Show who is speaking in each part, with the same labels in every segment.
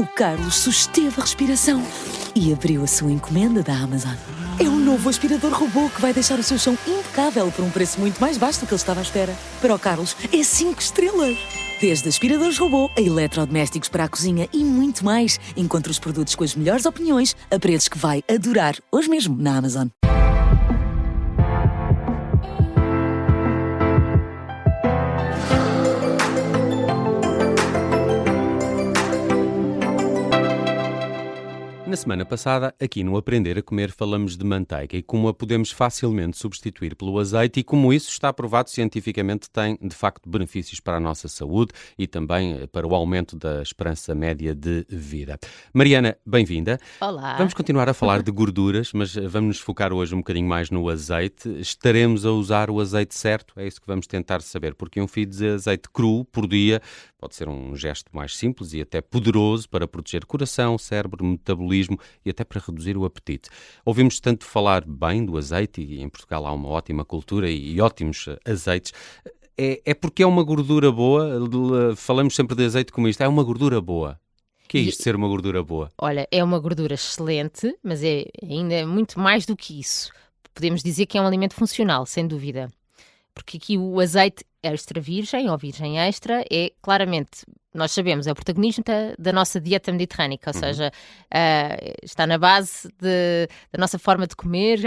Speaker 1: O Carlos susteve a respiração e abriu a sua encomenda da Amazon. É um novo aspirador robô que vai deixar o seu chão impecável por um preço muito mais baixo do que ele estava à espera. Para o Carlos, é 5 estrelas. Desde aspiradores robô a eletrodomésticos para a cozinha e muito mais. Encontre os produtos com as melhores opiniões a preços que vai adorar hoje mesmo na Amazon.
Speaker 2: Na semana passada, aqui no Aprender a Comer, falamos de manteiga e como a podemos facilmente substituir pelo azeite e como isso está provado cientificamente tem, de facto, benefícios para a nossa saúde e também para o aumento da esperança média de vida. Mariana, bem-vinda.
Speaker 3: Olá.
Speaker 2: Vamos continuar a falar de gorduras, mas vamos nos focar hoje um bocadinho mais no azeite. Estaremos a usar o azeite certo? É isso que vamos tentar saber, porque um fio de azeite cru por dia pode ser um gesto mais simples e até poderoso para proteger coração, cérebro, metabolismo e até para reduzir o apetite. Ouvimos tanto falar bem do azeite e em Portugal há uma ótima cultura e ótimos azeites. É porque é uma gordura boa? Falamos sempre de azeite como isto. É uma gordura boa. O que é isto, ser uma gordura boa?
Speaker 3: Olha, é uma gordura excelente, mas é ainda muito mais do que isso. Podemos dizer que é um alimento funcional, sem dúvida. Porque aqui o azeite extra virgem ou virgem extra é claramente, nós sabemos, é o protagonista da nossa dieta mediterrânica, ou seja, está na base da nossa forma de comer,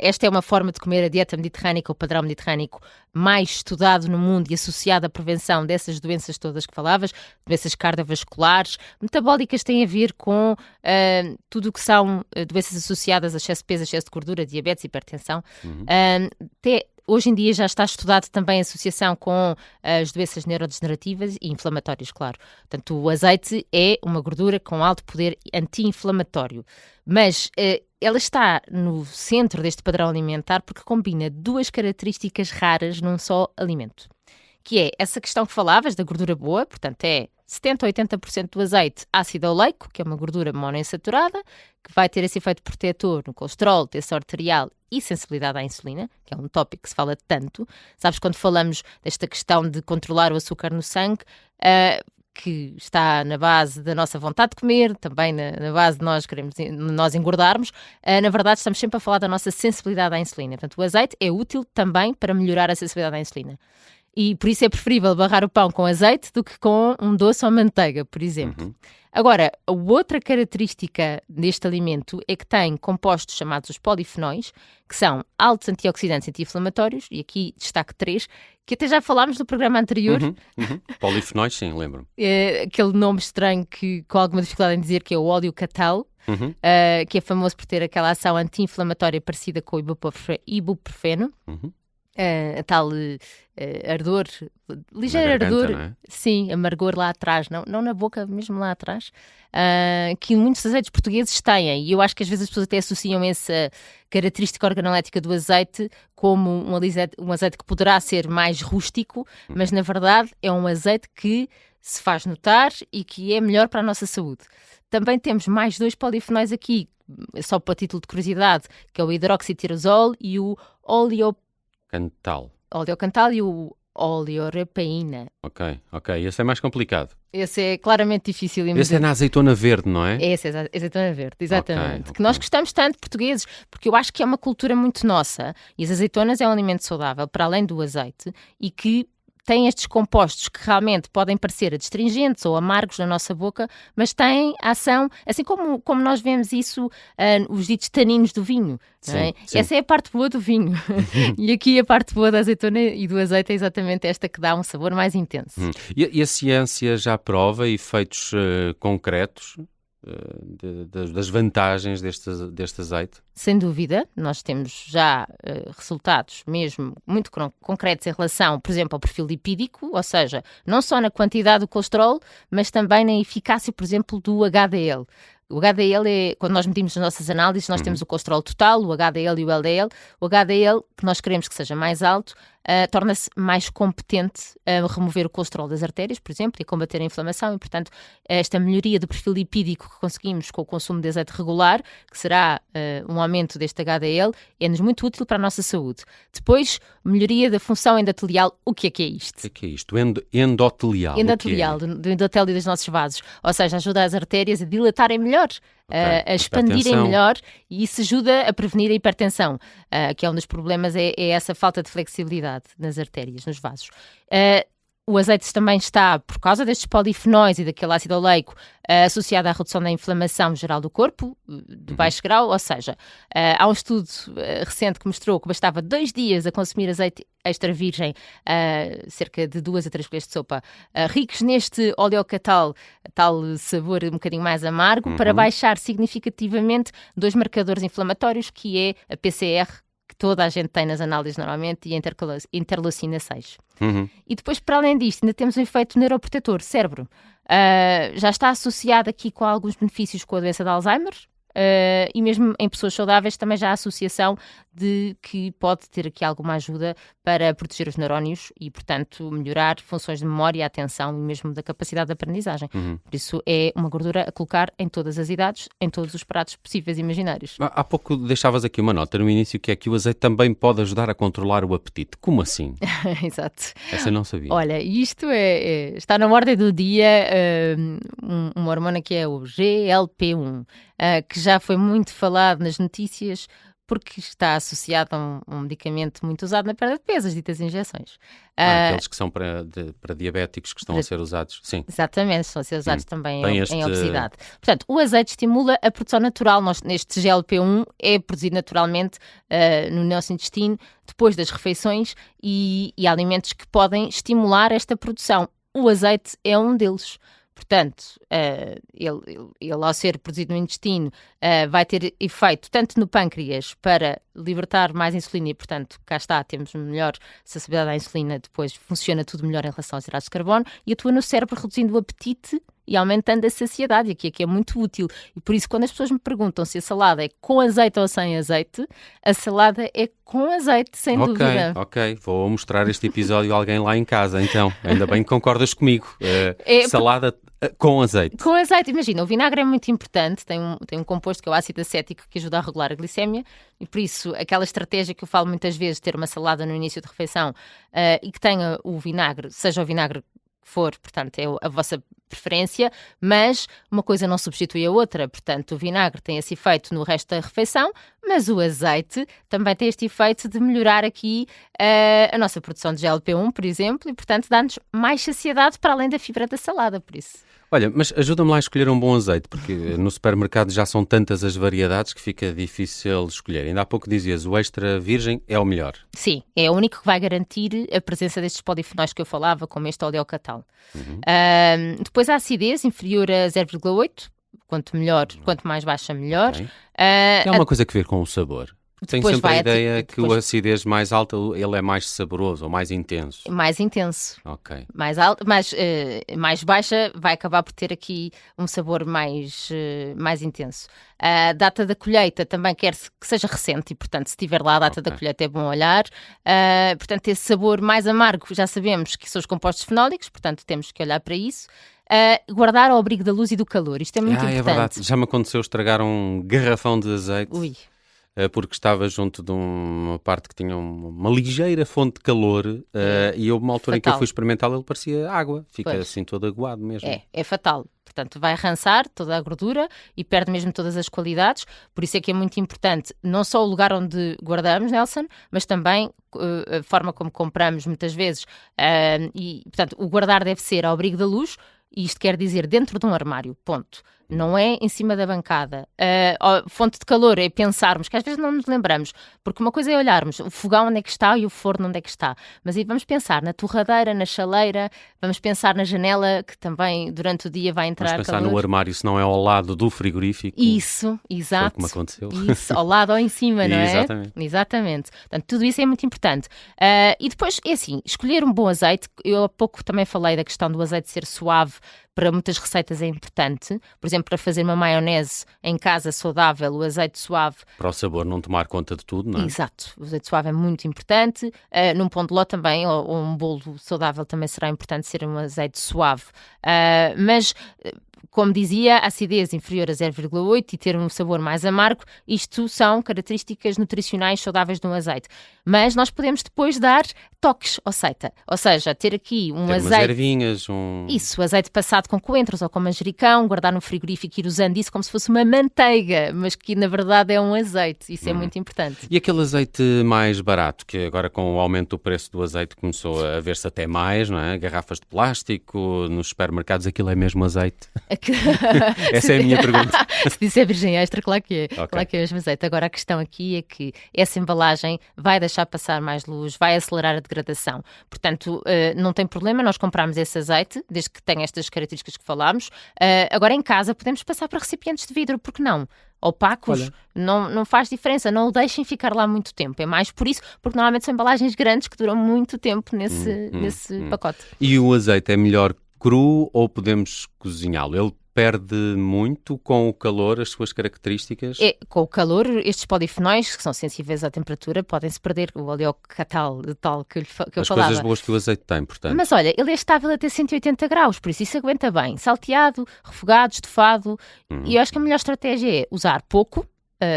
Speaker 3: esta é uma forma de comer, a dieta mediterrânica, o padrão mediterrânico mais estudado no mundo e associado à prevenção dessas doenças todas que falavas, doenças cardiovasculares, metabólicas, têm a ver com tudo o que são doenças associadas a excesso de peso, excesso de gordura, diabetes, hipertensão, hoje em dia já está estudado também a associação com as doenças neurodegenerativas e inflamatórias, claro. Portanto, o azeite é uma gordura com alto poder anti-inflamatório. Mas ela está no centro deste padrão alimentar porque combina duas características raras num só alimento. Que é essa questão que falavas da gordura boa, portanto é 70% a 80% do azeite ácido oleico, que é uma gordura monoinsaturada, que vai ter esse efeito protetor no colesterol, tensão arterial e sensibilidade à insulina, que é um tópico que se fala tanto. Sabes, quando falamos desta questão de controlar o açúcar no sangue, que está na base da nossa vontade de comer, também na base de nós engordarmos, na verdade estamos sempre a falar da nossa sensibilidade à insulina. Portanto, o azeite é útil também para melhorar a sensibilidade à insulina. E por isso é preferível barrar o pão com azeite do que com um doce ou manteiga, por exemplo. Agora, a outra característica deste alimento é que tem compostos chamados os polifenóis, que são altos antioxidantes e anti-inflamatórios, e aqui destaco 3, que até já falámos no programa anterior.
Speaker 2: Polifenóis, sim, lembro.
Speaker 3: Aquele nome estranho que com alguma dificuldade em dizer, que é o óleo catal, que é famoso por ter aquela ação anti-inflamatória parecida com o ibuprofeno. A tal ardor, ligeiro ardor,
Speaker 2: não é?
Speaker 3: Sim, amargor lá atrás, não na boca, mesmo lá atrás, que muitos azeites portugueses têm, e eu acho que às vezes as pessoas até associam essa característica organolética do azeite como um azeite que poderá ser mais rústico, mas na verdade é um azeite que se faz notar e que é melhor para a nossa saúde. Também temos mais 2 polifenóis aqui, só para título de curiosidade, que é o hidroxitirosol e o oleocantal e o oleorepaína.
Speaker 2: Ok. Esse é mais complicado.
Speaker 3: Esse é claramente difícil.
Speaker 2: Esse é na azeitona verde, não é?
Speaker 3: Esse é a azeitona verde, exatamente.
Speaker 2: Ok.
Speaker 3: Que nós gostamos tanto, portugueses, porque eu acho que é uma cultura muito nossa. E as azeitonas é um alimento saudável, para além do azeite, e que tem estes compostos que realmente podem parecer adstringentes ou amargos na nossa boca, mas têm ação, assim como nós vemos isso, os ditos taninos do vinho. Não é?
Speaker 2: Sim.
Speaker 3: Essa é a parte boa do vinho. E aqui a parte boa da azeitona e do azeite é exatamente esta que dá um sabor mais intenso.
Speaker 2: E a ciência já prova efeitos concretos das vantagens deste azeite?
Speaker 3: Sem dúvida, nós temos já resultados mesmo muito concretos em relação, por exemplo, ao perfil lipídico, ou seja, não só na quantidade do colesterol, mas também na eficácia, por exemplo, do HDL. O HDL é, quando nós medimos as nossas análises, nós temos o colesterol total, o HDL e o LDL. O HDL, que nós queremos que seja mais alto, torna-se mais competente a remover o colesterol das artérias, por exemplo, e a combater a inflamação, e portanto esta melhoria do perfil lipídico que conseguimos com o consumo de azeite regular, que será um aumento deste HDL, é-nos muito útil para a nossa saúde. Depois, melhoria da função endotelial. O que é isto?
Speaker 2: O que é isto? Endotelial.
Speaker 3: Endotelial, do endotélio dos nossos vasos. Ou seja, ajuda as artérias a dilatarem melhor, a expandirem melhor, e isso ajuda a prevenir a hipertensão, que é um dos problemas, é essa falta de flexibilidade nas artérias, nos vasos. O azeite também está, por causa destes polifenóis e daquele ácido oleico, associado à redução da inflamação geral do corpo, de baixo grau, ou seja, há um estudo recente que mostrou que bastava 2 dias a consumir azeite extra virgem, cerca de 2 a 3 colheres de sopa, ricos neste oleocatal, tal sabor um bocadinho mais amargo, para baixar significativamente 2 marcadores inflamatórios, que é a PCR, que toda a gente tem nas análises normalmente, e a interleucina 6. E depois, para além disto, ainda temos um efeito neuroprotetor, cérebro. Já está associado aqui com alguns benefícios com a doença de Alzheimer, e mesmo em pessoas saudáveis também já há associação de que pode ter aqui alguma ajuda para proteger os neurónios e, portanto, melhorar funções de memória, atenção e mesmo da capacidade de aprendizagem. Por isso é uma gordura a colocar em todas as idades, em todos os pratos possíveis e imaginários.
Speaker 2: Há pouco deixavas aqui uma nota no início, que é que o azeite também pode ajudar a controlar o apetite. Como assim?
Speaker 3: Exato.
Speaker 2: Essa eu não sabia.
Speaker 3: Olha, isto está na ordem do dia, uma hormona que é o GLP-1, que já foi muito falado nas notícias, porque está associado a um medicamento muito usado na perda de peso, as ditas injeções.
Speaker 2: Aqueles que são para diabéticos que estão a ser usados, sim.
Speaker 3: Exatamente, estão a ser usados também em obesidade. Portanto, o azeite estimula a produção natural. Neste GLP-1 é produzido naturalmente no nosso intestino, depois das refeições, e há alimentos que podem estimular esta produção. O azeite é um deles. Portanto, ele ao ser produzido no intestino vai ter efeito tanto no pâncreas para libertar mais insulina e, portanto, cá está, temos melhor sensibilidade à insulina, depois funciona tudo melhor em relação aos hidratos de carbono, e atua no cérebro reduzindo o apetite e aumentando a saciedade, e aqui é muito útil. E por isso, quando as pessoas me perguntam se a salada é com azeite ou sem azeite, a salada é com azeite, sem dúvida.
Speaker 2: Ok, vou mostrar este episódio a alguém lá em casa, então. Ainda bem que concordas comigo. Salada com azeite.
Speaker 3: Com azeite, imagina, o vinagre é muito importante, tem um composto que é o ácido acético, que ajuda a regular a glicémia, e por isso aquela estratégia que eu falo muitas vezes, ter uma salada no início de refeição e que tenha o vinagre, seja o vinagre for, portanto, é a vossa preferência, mas uma coisa não substitui a outra. Portanto, o vinagre tem esse efeito no resto da refeição, mas o azeite também tem este efeito de melhorar aqui a nossa produção de GLP-1, por exemplo, e, portanto, dá-nos mais saciedade para além da fibra da salada, por isso.
Speaker 2: Olha, mas ajuda-me lá a escolher um bom azeite, porque no supermercado já são tantas as variedades que fica difícil escolher. Ainda há pouco dizias, o extra virgem é o melhor.
Speaker 3: Sim, é o único que vai garantir a presença destes polifenóis que eu falava, como este oleocatal. Depois a acidez inferior a 0,8, quanto mais baixa, melhor.
Speaker 2: Okay. É uma coisa a ver com o sabor. Tenho sempre a ideia que o acidez mais alta, ele é mais saboroso ou mais intenso.
Speaker 3: Mais intenso.
Speaker 2: Ok.
Speaker 3: Mais baixa vai acabar por ter aqui um sabor mais intenso. A data da colheita também quer-se que seja recente e, portanto, se tiver lá a data da colheita é bom olhar. Portanto, esse sabor mais amargo já sabemos que são os compostos fenólicos, portanto, temos que olhar para isso. Guardar ao abrigo da luz e do calor, isto é muito importante. É verdade,
Speaker 2: já me aconteceu estragar um garrafão de azeite.
Speaker 3: Ui.
Speaker 2: Porque estava junto de uma parte que tinha uma ligeira fonte de calor e houve uma altura em que eu fui experimentá-lo, ele parecia água, fica assim todo aguado mesmo.
Speaker 3: É fatal. Portanto, vai rançar toda a gordura e perde mesmo todas as qualidades. Por isso é que é muito importante não só o lugar onde guardamos, Nelson, mas também a forma como compramos muitas vezes. E, portanto, o guardar deve ser ao abrigo da luz, e isto quer dizer dentro de um armário, ponto. Não é em cima da bancada. Fonte de calor é pensarmos, que às vezes não nos lembramos, porque uma coisa é olharmos o fogão onde é que está e o forno onde é que está, mas aí vamos pensar na torradeira, na chaleira, vamos pensar na janela, que também durante o dia vai entrar calor.
Speaker 2: Vamos pensar no armário, se não é ao lado do frigorífico.
Speaker 3: Isso, exato.
Speaker 2: Foi como aconteceu.
Speaker 3: Isso, ao lado ou em cima, não é?
Speaker 2: Exatamente.
Speaker 3: Portanto, tudo isso é muito importante. E depois, é assim, escolher um bom azeite. Eu há pouco também falei da questão do azeite ser suave para muitas receitas é importante. Por exemplo, para fazer uma maionese em casa saudável, o azeite suave...
Speaker 2: Para o sabor não tomar conta de tudo, não é?
Speaker 3: Exato. O azeite suave é muito importante. Num pão de ló também, ou um bolo saudável também será importante ser um azeite suave. Mas... Como dizia, acidez inferior a 0,8 e ter um sabor mais amargo, isto são características nutricionais saudáveis de um azeite. Mas nós podemos depois dar toques ou seja, ter aqui um azeite...
Speaker 2: umas ervinhas,
Speaker 3: Isso, azeite passado com coentros ou com manjericão, guardar no frigorífico e ir usando isso como se fosse uma manteiga, mas que na verdade é um azeite. Isso é muito importante.
Speaker 2: E aquele azeite mais barato, que agora com o aumento do preço do azeite começou a ver-se até mais, não é? Garrafas de plástico, nos supermercados, aquilo é mesmo azeite? Essa é a minha pergunta.
Speaker 3: Se disser virgem extra, claro que é.
Speaker 2: Okay.
Speaker 3: Claro que é mesmo azeite. Agora a questão aqui é que essa embalagem vai deixar passar mais luz, vai acelerar a degradação. Portanto, não tem problema nós comprarmos esse azeite, desde que tenha estas características que falámos. Agora em casa podemos passar para recipientes de vidro, porque não? Opacos, não faz diferença, não o deixem ficar lá muito tempo. É mais por isso, porque normalmente são embalagens grandes que duram muito tempo nesse pacote.
Speaker 2: E o azeite é melhor cru ou podemos cozinhá-lo? Ele perde muito com o calor as suas características?
Speaker 3: Com o calor, estes polifenóis, que são sensíveis à temperatura, podem-se perder. O oleocatal tal que eu falava.
Speaker 2: As coisas boas que o azeite tem, portanto.
Speaker 3: Mas olha, ele é estável até 180 graus, por isso aguenta bem. Salteado, refogado, estofado. E eu acho que a melhor estratégia é usar pouco.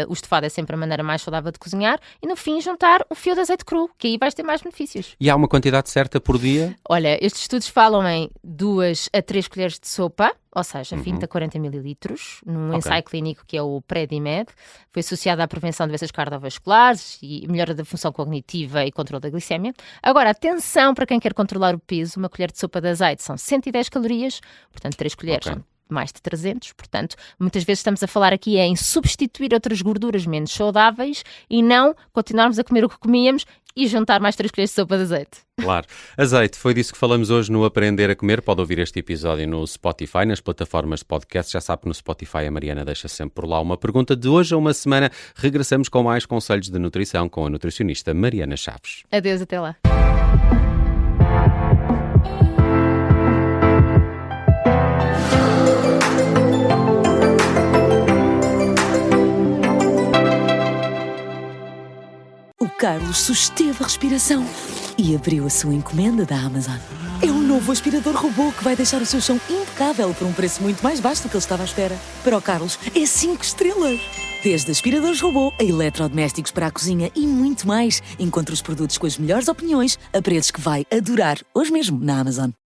Speaker 3: O estofado é sempre a maneira mais saudável de cozinhar e no fim juntar um fio de azeite cru, que aí vais ter mais benefícios.
Speaker 2: E há uma quantidade certa por dia?
Speaker 3: Olha, estes estudos falam em 2 a 3 colheres de sopa, ou seja, 20 a 40 mililitros, num ensaio clínico que é o PREDIMED. Foi associado à prevenção de doenças cardiovasculares e melhora da função cognitiva e controle da glicémia. Agora, atenção para quem quer controlar o peso, uma colher de sopa de azeite são 110 calorias, portanto 3 colheres são mais de 300, portanto, muitas vezes estamos a falar aqui em substituir outras gorduras menos saudáveis e não continuarmos a comer o que comíamos e juntar mais 3 colheres de sopa de azeite.
Speaker 2: Claro. Azeite, foi disso que falamos hoje no Aprender a Comer. Pode ouvir este episódio no Spotify, nas plataformas de podcast. Já sabe que no Spotify a Mariana deixa sempre por lá uma pergunta. De hoje a uma semana regressamos com mais conselhos de nutrição com a nutricionista Mariana Chaves.
Speaker 3: Adeus, até lá.
Speaker 1: Carlos susteve a respiração e abriu a sua encomenda da Amazon. É um novo aspirador robô que vai deixar o seu chão impecável por um preço muito mais baixo do que ele estava à espera. Para o Carlos, é 5 estrelas. Desde aspiradores robô a eletrodomésticos para a cozinha e muito mais. Encontre os produtos com as melhores opiniões a preços que vai adorar hoje mesmo na Amazon.